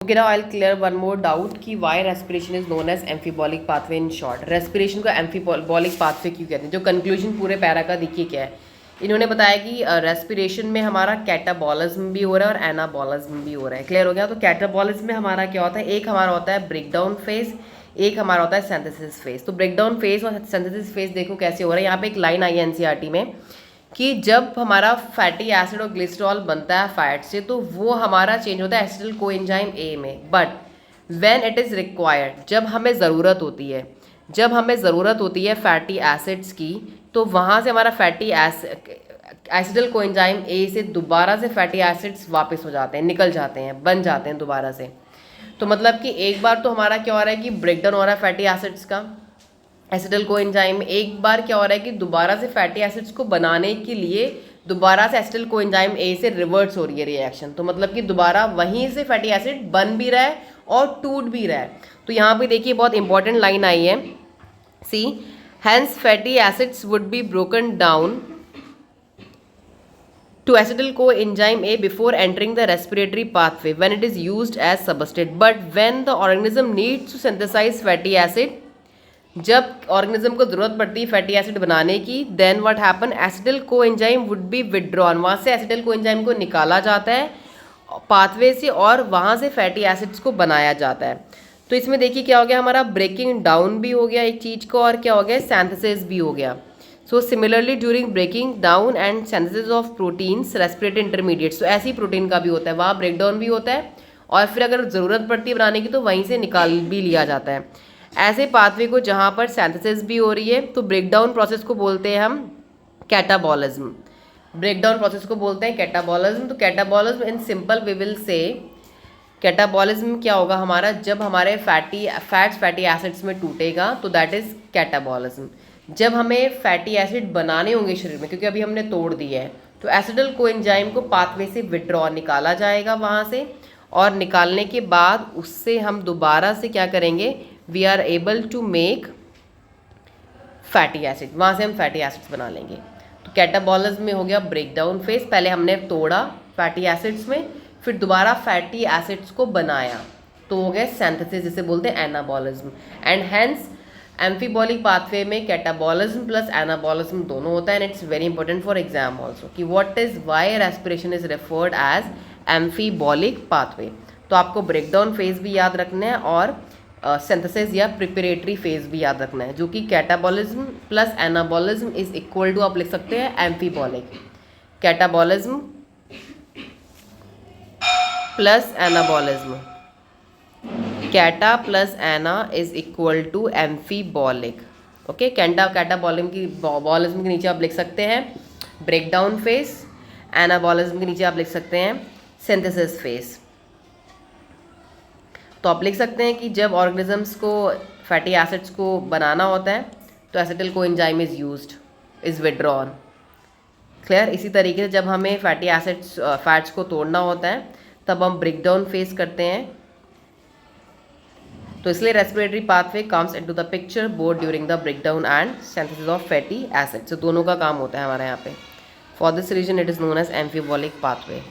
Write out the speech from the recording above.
Okay, now I'll clear one more doubt कि why respiration is known as amphibolic pathway in short. Respiration को amphibolic pathway क्यों कहते हैं? जो conclusion पूरे पैरा का देखिए क्या है, इन्होंने बताया कि रेस्पिरेशन में हमारा कैटाबॉलिज्म भी हो रहा है और एनाबॉलिज्म भी हो रहा है। क्लियर हो गया? तो कैटाबॉलिज्म में हमारा क्या होता है, एक हमारा होता है ब्रेकडाउन फेज, एक हमारा होता है सिंथेसिस फेज। तो ब्रेकडाउन फेज और सिंथेसिस फेज देखो कैसे हो रहा है। यहाँ पे एक लाइन आई है एनसीईआरटी में कि जब हमारा फैटी एसिड और ग्लिसरॉल बनता है फैट से तो वो हमारा चेंज होता है एसिटिल कोएंजाइम ए में। But when it is required, जब हमें ज़रूरत होती है फैटी एसिड्स की, तो वहाँ से हमारा फैटी एसिटिल कोएंजाइम ए से दोबारा से फैटी एसिड्स वापस हो जाते हैं, निकल जाते हैं, बन जाते हैं दोबारा से। तो मतलब कि एक बार तो हमारा क्या हो रहा है कि ब्रेकडाउन हो रहा है फैटी एसिड्स का एसिटिल कोएंजाइम, एक बार क्या हो रहा है कि दोबारा से फैटी एसिड्स को बनाने के लिए दोबारा से एसिटिल कोएंजाइम ए से रिवर्स हो रही है रिएक्शन। तो मतलब कि दोबारा वहीं से फैटी एसिड बन भी रहा है और टूट भी रहा है। तो यहाँ पे देखिए बहुत इंपॉर्टेंट लाइन आई है, see hence fatty acids would be broken down to acetyl coenzyme A before entering the respiratory pathway when it is used as substrate. But when the organism needs to synthesize fatty acid, जब organism को ज़रूरत पड़ती है fatty acid बनाने की, then what happen, acetyl coenzyme would be withdrawn, वहाँ से acetyl coenzyme को निकाला जाता है पाथवे से और वहाँ से फैटी एसिड्स को बनाया जाता है। तो इसमें देखिए क्या हो गया, हमारा ब्रेकिंग डाउन भी हो गया एक चीज़ को, और क्या हो गया, सिंथेसिस भी हो गया। So similarly during breaking down and synthesis of proteins respiratory intermediates, तो ऐसी प्रोटीन का भी होता है, वहाँ ब्रेकडाउन भी होता है और फिर अगर ज़रूरत पड़ती है बनाने की तो वहीं से निकाल भी लिया जाता है। ऐसे पाथवे को जहाँ पर सिंथेसिस भी हो रही है तो ब्रेकडाउन प्रोसेस को बोलते हैं हम कैटाबॉलिज्म, ब्रेकडाउन प्रोसेस को बोलते हैं कैटाबॉलिज्म। तो catabolism in simple we will say, catabolism क्या होगा हमारा, जब हमारे फैटी एसिड्स में टूटेगा तो दैट इज़ कैटाबॉलिज्म। जब हमें फैटी एसिड बनाने होंगे शरीर में, क्योंकि अभी हमने तोड़ दिया है, तो एसिटिल कोएंजाइम को पाथवे से विड्रॉ निकाला जाएगा वहाँ से, और निकालने के बाद उससे हम दोबारा से क्या करेंगे, we are able to make fatty acid, वहाँ से हम फैटी एसिड्स बना लेंगे। तो कैटाबॉलिज्म में हो गया ब्रेकडाउन फेज, पहले हमने तोड़ा फैटी एसिड्स में, फिर दोबारा फैटी एसिड्स को बनाया, तो हो गया सिंथेसिस, जिसे बोलते हैं anabolism. And hence amphibolic pathway में कैटाबॉलिज्म प्लस एनाबॉलिज्म दोनों होता है। And it's very important for exam also कि what is why respiration is referred as amphibolic pathway. तो आपको ब्रेकडाउन फेज भी याद रखना है और सिंथेसिस या प्रिपरेटरी फेज भी याद रखना है, जो कि catabolism plus anabolism is equal to आप लिख सकते हैं amphibolic. Catabolism plus anabolism, cata plus ana is equal to amphibolic. Okay, catabolism के नीचे आप लिख सकते हैं ब्रेकडाउन फेज, एनाबॉलिज्म के नीचे आप लिख सकते हैं सिंथेसिस फेज। तो आप लिख सकते हैं कि जब ऑर्गेनिजम्स को फैटी एसिड्स को बनाना होता है तो acetyl coenzyme is used, is withdrawn. Clear? इसी तरीके से जब हमें फैटी एसिड्स फैट्स को तोड़ना होता है तब हम ब्रेकडाउन फेस करते हैं। तो इसलिए respiratory pathway comes into the picture both during the breakdown and synthesis of fatty acids. तो दोनों का काम होता है हमारे यहाँ पे। For this reason it is known as amphibolic pathway.